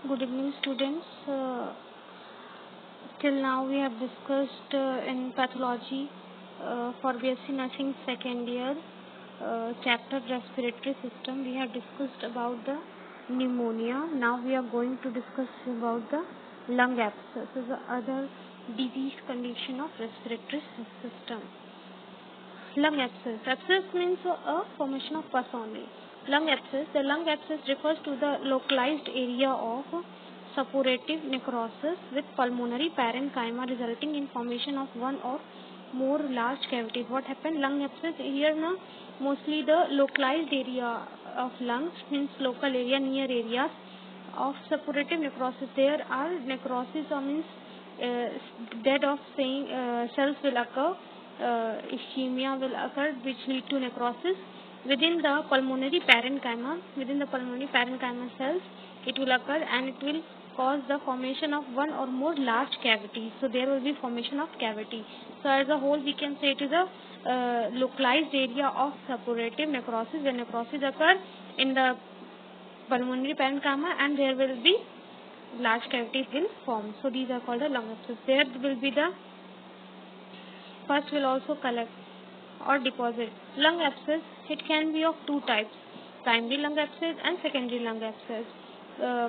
Good evening, students. Till now, we have discussed in pathology for BSc Nursing second year, chapter respiratory system. We have discussed about the pneumonia. Now, we are going to discuss about the lung abscess, is the other disease condition of respiratory system. Lung abscess. Abscess means a formation of pus only. Lung abscess. The lung abscess refers to the localized area of suppurative necrosis with pulmonary parenchyma resulting in formation of one or more large cavities. What happened? Lung abscess here na mostly the localized area of lungs means local area, near areas of suppurative necrosis. There are necrosis or means dead of cells will occur. Ischemia will occur which lead to necrosis within the pulmonary parenchyma. Within the pulmonary parenchyma cells it will occur and it will cause the formation of one or more large cavities. So there will be formation of cavity. So as a whole we can say it is a localized area of suppurative necrosis where necrosis occur in the pulmonary parenchyma and there will be large cavities will form. So these are called the lung abscess. There will be the pus will also collect or deposit. Lung abscess, it can be of two types, primary lung abscess and secondary lung abscess.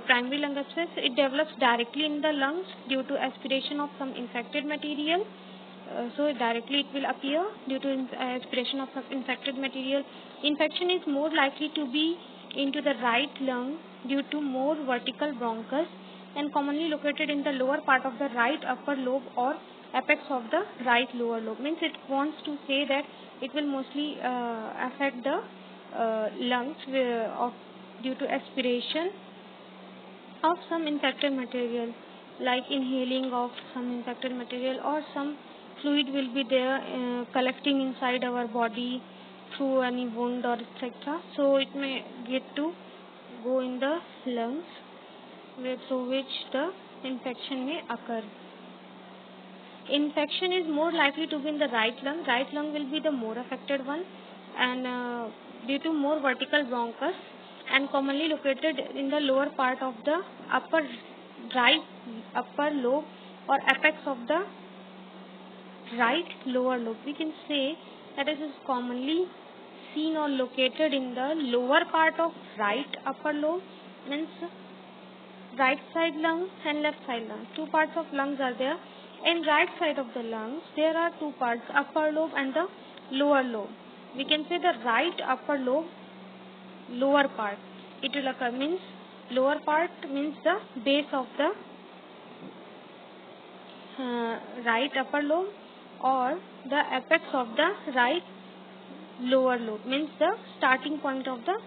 Primary lung abscess, it develops directly in the lungs due to aspiration of some infected material. So directly it will appear due to aspiration of some infected material. Infection is more likely to be into the right lung due to more vertical bronchus and commonly located in the lower part of the right upper lobe or apex of the right lower lobe. Means it wants to say that it will mostly affect the lungs due to aspiration of some infected material, like inhaling of some infected material or some fluid will be there collecting inside our body through any wound or etc. So it may get to go in the lungs through which the infection may occur. Infection is more likely to be in the right lung. Right lung will be the more affected one and due to more vertical bronchus and commonly located in the lower part of the upper lobe or apex of the right lower lobe. We can say that it is commonly seen or located in the lower part of right upper lobe, means right side lung and left side lung. Two parts of lungs are there. In right side of the lungs, there are two parts, upper lobe and the lower lobe. We can say the right upper lobe, lower part. It will occur, means lower part means the base of the right upper lobe or the apex of the right lower lobe, means the starting point of the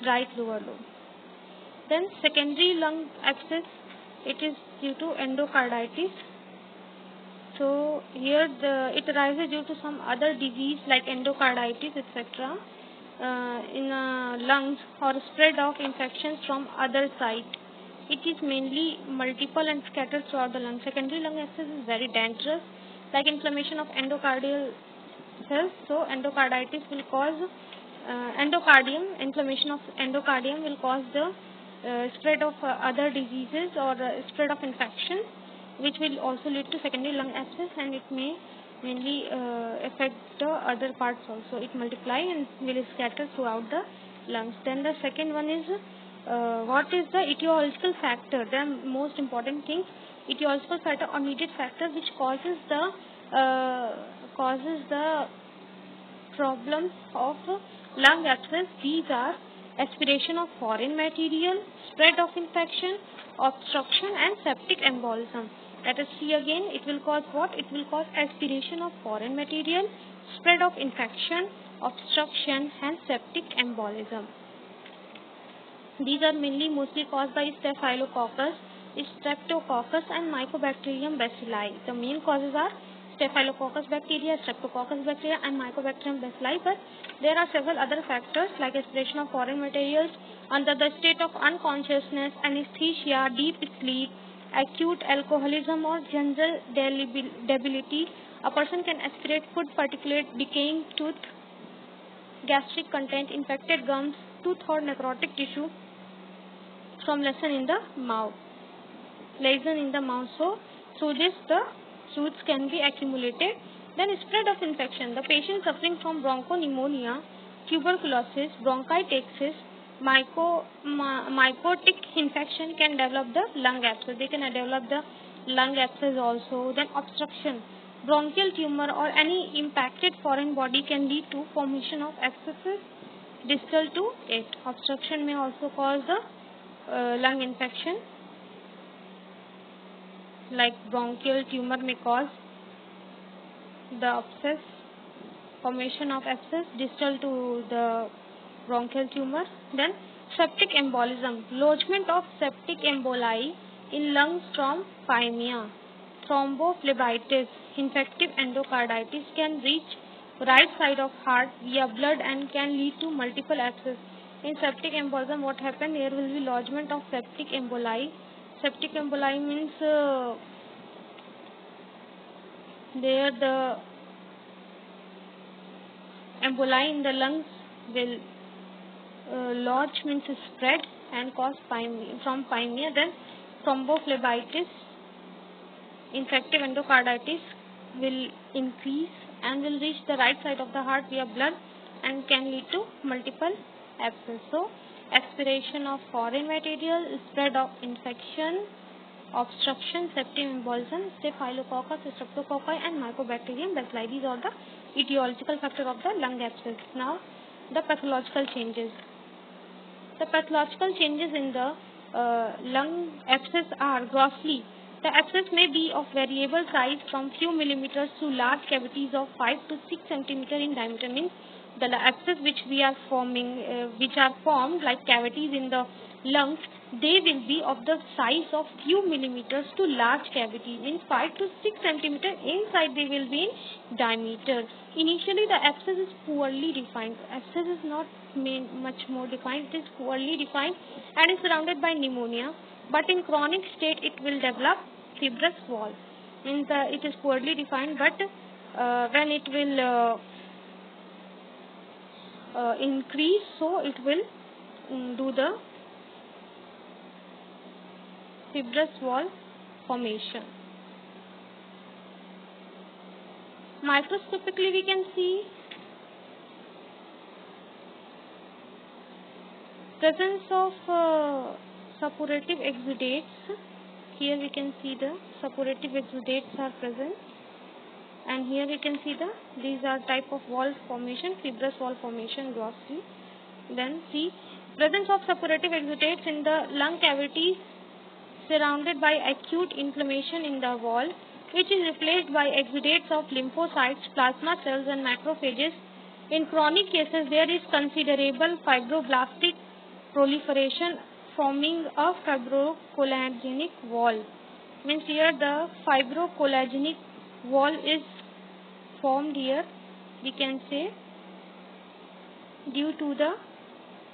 right lower lobe. Then secondary lung abscess, it is due to endocarditis. So here it arises due to some other disease like endocarditis etc. In lungs or spread of infections from other site. It is mainly multiple and scattered throughout the lung. Secondary lung abscess is very dangerous, like inflammation of endocardial cells. So endocarditis will cause inflammation of endocardium will cause the spread of other diseases or spread of infection, which will also lead to secondary lung abscess, and it may mainly affect the other parts also. It multiply and will scatter throughout the lungs. Then the second one is what is the etiological factor. The most important thing, etiological factor or mediate factor which causes the problems of lung abscess. These are aspiration of foreign material, spread of infection, obstruction and septic embolism. Let us see again. It will cause what? It will cause aspiration of foreign material, spread of infection, obstruction and septic embolism. These are mostly caused by Staphylococcus, Streptococcus and Mycobacterium bacilli. The main causes are Staphylococcus bacteria, Streptococcus bacteria and Mycobacterium bacilli, but there are several other factors like aspiration of foreign materials under the state of unconsciousness, anesthesia, deep sleep, acute alcoholism or general debility. A person can aspirate food, particulate, decaying tooth, gastric content, infected gums, tooth or necrotic tissue, from lesion in the mouth. So through this the fluids can be accumulated. Then spread of infection. The patient suffering from bronchopneumonia, tuberculosis, bronchitis, mycotic infection can develop the lung abscess. They can develop the lung abscess also. Then obstruction. Bronchial tumor or any impacted foreign body can lead to formation of abscesses distal to it. Obstruction may also cause the lung infection. Like bronchial tumor may cause the abscess, formation of abscess distal to the bronchial tumor. Then septic embolism, lodgement of septic emboli in lungs from pneumonia, thrombophlebitis, infective endocarditis can reach right side of heart via blood and can lead to multiple abscess. In septic embolism, what happens? There will be lodgement of septic emboli. Septic emboli means there the emboli in the lungs will lodge, means spread and cause from pneumonia. Then thrombophlebitis, infective endocarditis will increase and will reach the right side of the heart via blood and can lead to multiple abscess. So aspiration of foreign material, spread of infection, obstruction, septic embolism, staphylococcus, streptococci and mycobacterium bacilli. These are the etiological factors of the lung abscess. Now the pathological changes. The pathological changes in the lung abscess are grossly. The abscess may be of variable size from few millimeters to large cavities of 5 to 6 centimeters in diameter. Means the abscess which we are forming, which are formed like cavities in the lungs, they will be of the size of few millimeters to large cavity. Means 5 to 6 centimeters inside they will be in diameter. Initially the abscess is poorly defined. Abscess is not much more defined. It is poorly defined and is surrounded by pneumonia. But in chronic state it will develop fibrous wall. Means it is poorly defined, but when it will increase, so it will do the fibrous wall formation. Microscopically we can see presence of suppurative exudates. Here we can see the suppurative exudates are present, and here we can see these are type of wall formation, fibrous wall formation grossly. Then see presence of suppurative exudates in the lung cavity surrounded by acute inflammation in the wall, which is replaced by exudates of lymphocytes, plasma cells and macrophages. In chronic cases, there is considerable fibroblastic proliferation forming a fibrocollagenic wall. Means here the fibrocollagenic wall is formed here, we can say, due to the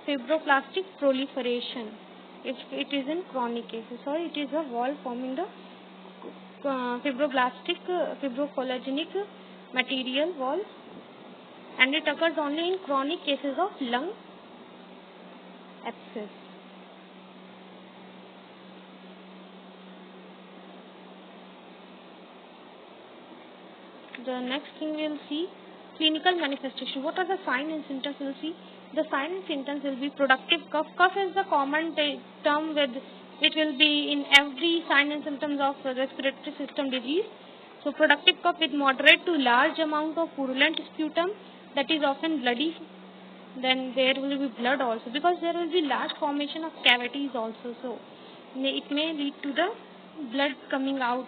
fibroblastic proliferation. If it is in chronic cases, or it is a wall forming the fibrocollagenic material wall, and it occurs only in chronic cases of lung abscess. The next thing we will see clinical manifestation. What are the signs and symptoms? We will see the signs and symptoms will be productive cough. Cough is the common term with it will be in every sign and symptoms of respiratory system disease. So productive cough with moderate to large amount of purulent sputum, that is often bloody. Then there will be blood also, because there will be large formation of cavities also. So it may lead to the blood coming out.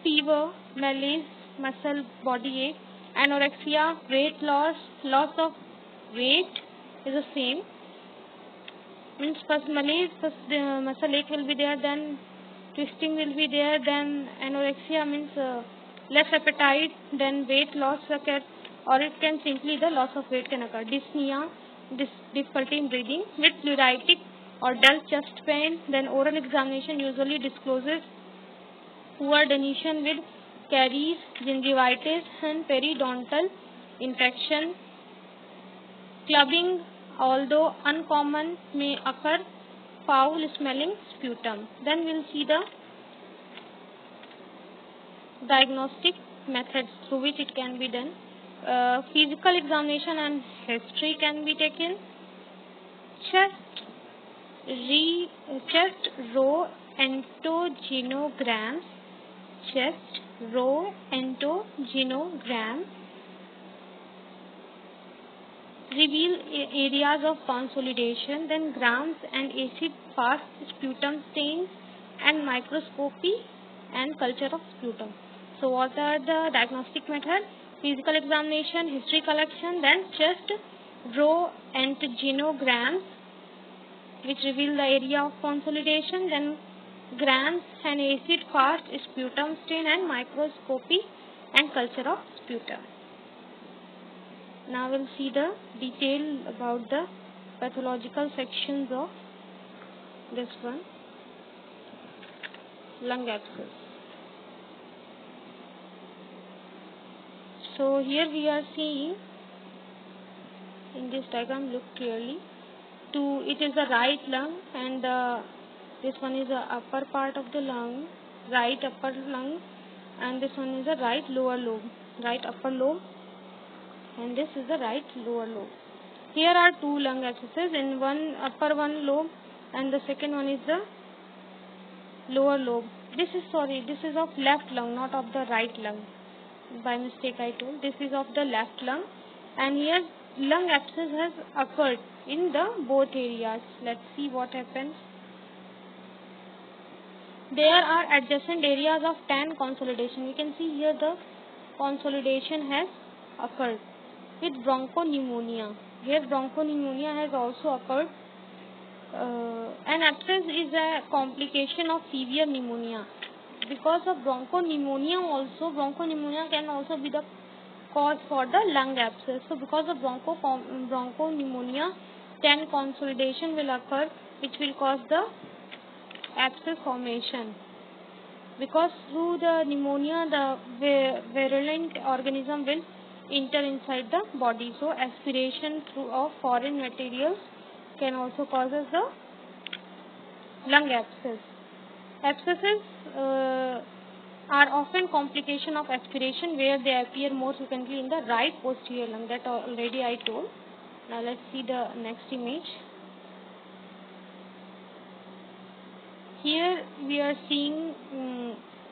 Fever, malaise, muscle body ache, anorexia, weight loss, loss of weight is the same. Means first malaise, first muscle ache will be there, then twisting will be there, then anorexia means less appetite, then weight loss occur, or it can simply the loss of weight can occur. Dyspnea, difficulty in breathing with pleuritic or dull chest pain. Then oral examination usually discloses poor dentition with caries, gingivitis and periodontal infection. Clubbing, although uncommon, may occur foul smelling sputum. Then we'll see the diagnostic methods through which it can be done. Physical examination and history can be taken. Chest row entogenograms. Chest row entogenograms reveal areas of consolidation. Then grams and acid-fast sputum stains and microscopy and culture of sputum. So what are the diagnostic methods? Physical examination, history collection, then chest row entogenograms which reveal the area of consolidation, then grams and acid-fast sputum stain and microscopy and culture of sputum. Now we'll see the detail about the pathological sections of this one. Lung abscess. So here we are seeing in this diagram, look clearly. It is the right lung, and this one is the upper part of the lung, right upper lung, and this one is the right lower lobe, right upper lobe, and this is the right lower lobe. Here are two lung abscesses in one upper one lobe, and the second one is the lower lobe. This is of left lung, not of the right lung. By mistake I told. This is of the left lung, and here lung abscess has occurred in the both areas. Let's see what happens. There are adjacent areas of tan consolidation. We can see here the consolidation has occurred with bronchopneumonia. Here bronchopneumonia has also occurred. An abscess is a complication of severe pneumonia. Because of bronchopneumonia can also be the cause for the lung abscess. So because of bronchopneumonia, tan consolidation will occur, which will cause the abscess formation. Because through the pneumonia, the virulent organism will enter inside the body. So aspiration of foreign materials can also cause the lung abscess. Abscesses are often complication of aspiration, where they appear more frequently in the right posterior lung. That already I told. Now let's see the next image. Here we are seeing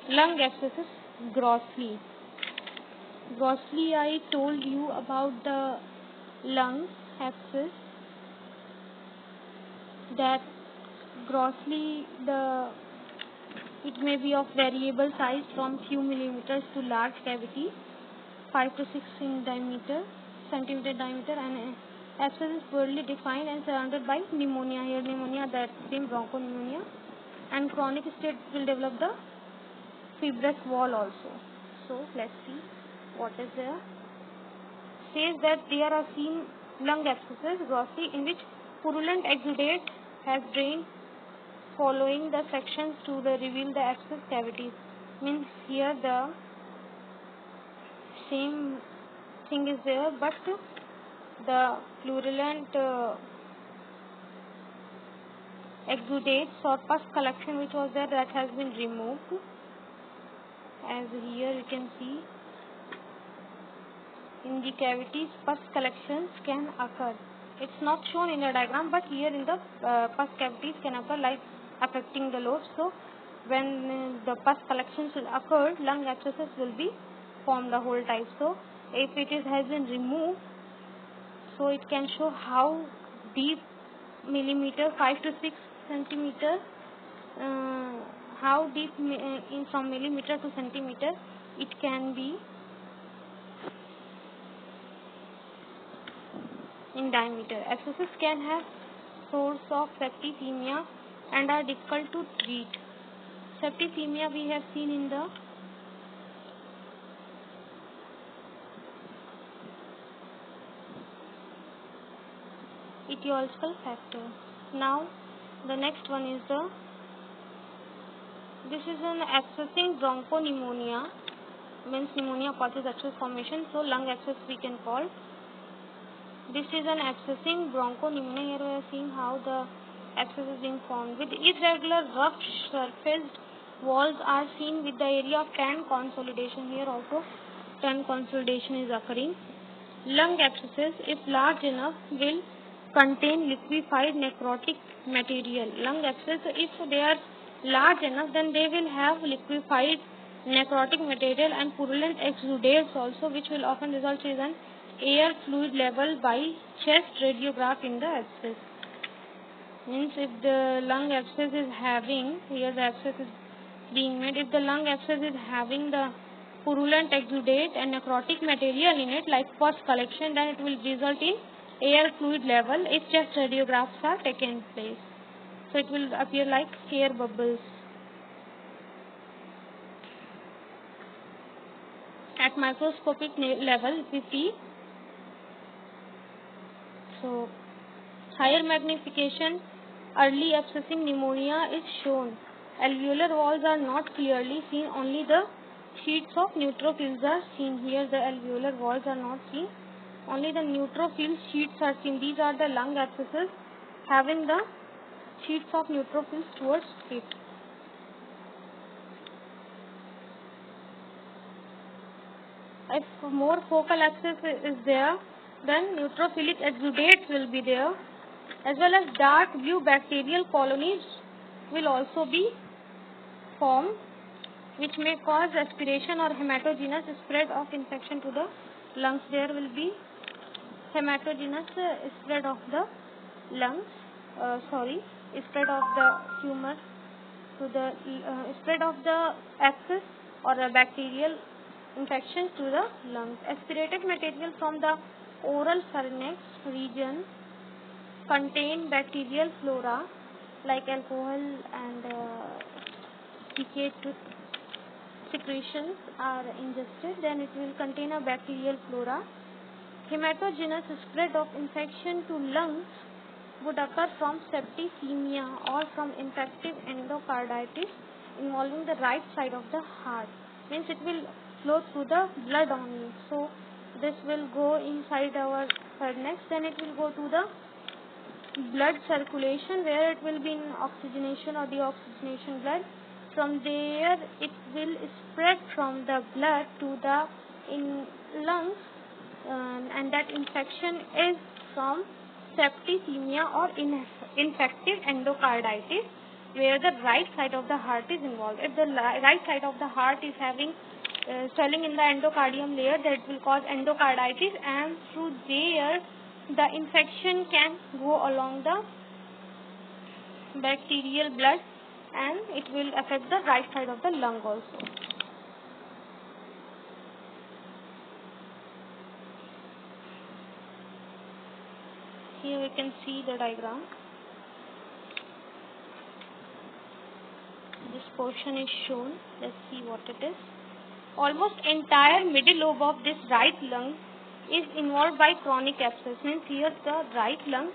lung abscesses grossly. Grossly I told you about the lung abscess, that grossly it may be of variable size from few millimeters to large cavity, 5 to 6 centimeter diameter, and abscess is poorly defined and surrounded by pneumonia. Here pneumonia, that same bronchopneumonia, and chronic state will develop the fibrous wall also. So let's see what is there. Says that there are seen lung abscesses grossly in which purulent exudate has drained following the sections to reveal the abscess cavities. Means here the same thing is there, but the purulent exudates or pus collection which was there, that has been removed. As here you can see in the cavities, pus collections can occur. It's not shown in the diagram, but here in the pus cavities can occur, like affecting the lobes. So when the pus collections will occur, lung abscesses will be formed the whole type. So if it has been removed, so it can show how deep millimeter, 5 to 6 centimeter, how deep from millimeter to centimeter it can be in diameter. Abscesses can have source of septicemia and are difficult to treat. Septicemia we have seen in the etiological factor. Now the next one is this is an abscessing bronchopneumonia, means pneumonia causes abscess formation, so lung abscess we can call. This is an abscessing bronchopneumonia. Here we are seeing how the abscesses being formed. With irregular rough surfaced walls are seen with the area of tan consolidation. Here also tan consolidation is occurring. Lung abscesses, if large enough, will contain liquefied necrotic material. Lung abscesses, if they are large enough, then they will have liquefied necrotic material and purulent exudates also, which will often result in an air fluid level by chest radiograph in the abscess. Means if the lung abscess is having, here the abscess is being made, if the lung abscess is having the purulent exudate and necrotic material in it like pus collection, then it will result in air fluid level if chest radiographs are taken place. So it will appear like air bubbles. At microscopic level we see, so higher magnification early abscessing pneumonia is shown. Alveolar walls are not clearly seen, only the sheets of neutrophils are seen. Here the alveolar walls are not seen, only the neutrophil sheets are seen. These are the lung abscesses having the sheets of neutrophils towards it. If more focal abscess is there, then neutrophilic exudates will be there, as well as dark blue bacterial colonies will also be formed, which may cause aspiration or hematogenous spread of infection to the lungs. There will be hematogenous spread of the lungs, spread of the tumor to the spread of the abscess or a bacterial infection to the lungs. Aspirated material from the oral pharynx region contain bacterial flora like alcohol and decayed secretions are ingested, then it will contain a bacterial flora. Hematogenous spread of infection to lungs would occur from septicemia or from infective endocarditis involving the right side of the heart. Means it will flow through the blood only. So this will go inside our pharynx, then it will go to the blood circulation where it will be in oxygenation or deoxygenation blood. From there it will spread from the blood to the lungs, and that infection is from septicemia or infective endocarditis where the right side of the heart is involved. If the right side of the heart is having swelling in the endocardium layer, that will cause endocarditis, and through there the infection can go along the bacterial blood and it will affect the right side of the lung also. Here we can see the diagram. This portion is shown. Let's see what it is. Almost entire middle lobe of this right lung is involved by chronic abscess. Means here the right lung,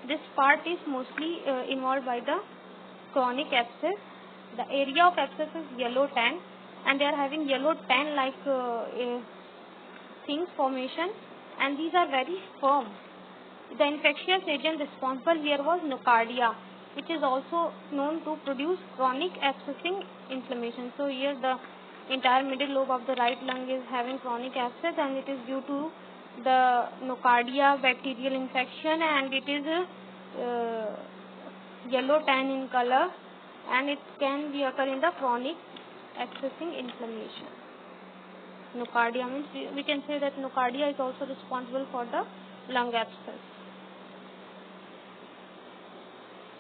this part is mostly involved by the chronic abscess. The area of abscess is yellow tan, and they are having yellow tan like things formation, and these are very firm. The infectious agent responsible here was nocardia, which is also known to produce chronic abscessing inflammation. So here the entire middle lobe of the right lung is having chronic abscess, and it is due to the nocardia bacterial infection, and it is yellow tan in color, and it can be occur in the chronic abscessing inflammation. Nocardia means we can say that nocardia is also responsible for the lung abscess.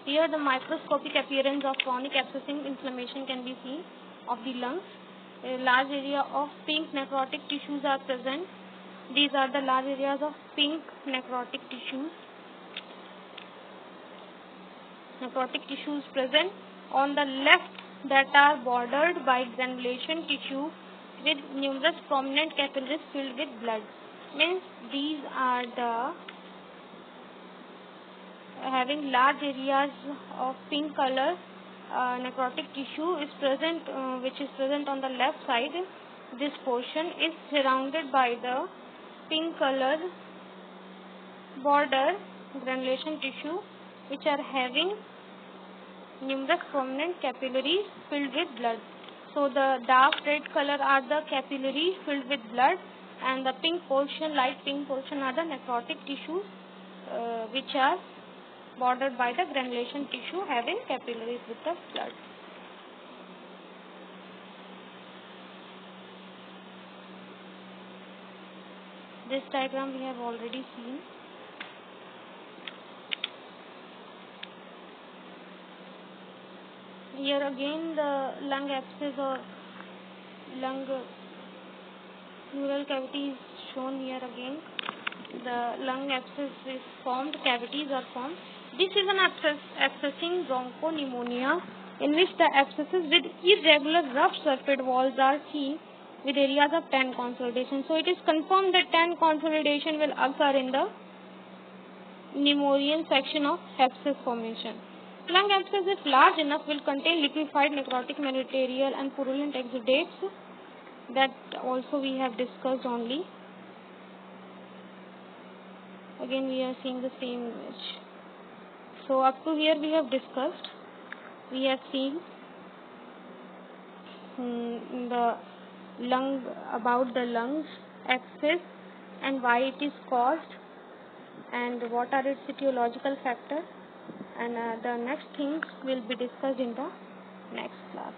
Here the microscopic appearance of chronic abscessing inflammation can be seen of the lungs. A large area of pink necrotic tissues are present. These are the large areas of pink necrotic tissues. Necrotic tissues present on the left that are bordered by granulation tissue with numerous prominent capillaries filled with blood. Means these are the having large areas of pink color necrotic tissue is present, which is present on the left side. This portion is surrounded by the pink color border granulation tissue, which are having numerous prominent capillaries filled with blood. So the dark red color are the capillaries filled with blood, and the pink portion, light pink portion are the necrotic tissues which are bordered by the granulation tissue having capillaries with the blood. This diagram we have already seen. Here again the lung abscess or lung pleural cavity is shown here again. The lung abscess is formed, cavities are formed. This is an abscessing bronchopneumonia in which the abscesses with irregular rough surface walls are seen with areas of tan consolidation. So it is confirmed that tan consolidation will occur in the pneumonial section of abscess formation. Lung abscess, if large enough, will contain liquefied necrotic material and purulent exudates. That also we have discussed only. Again we are seeing the same image. So up to here we have discussed. We have seen the lung, about the lungs abscess and why it is caused and what are its etiological factors, and the next things will be discussed in the next class.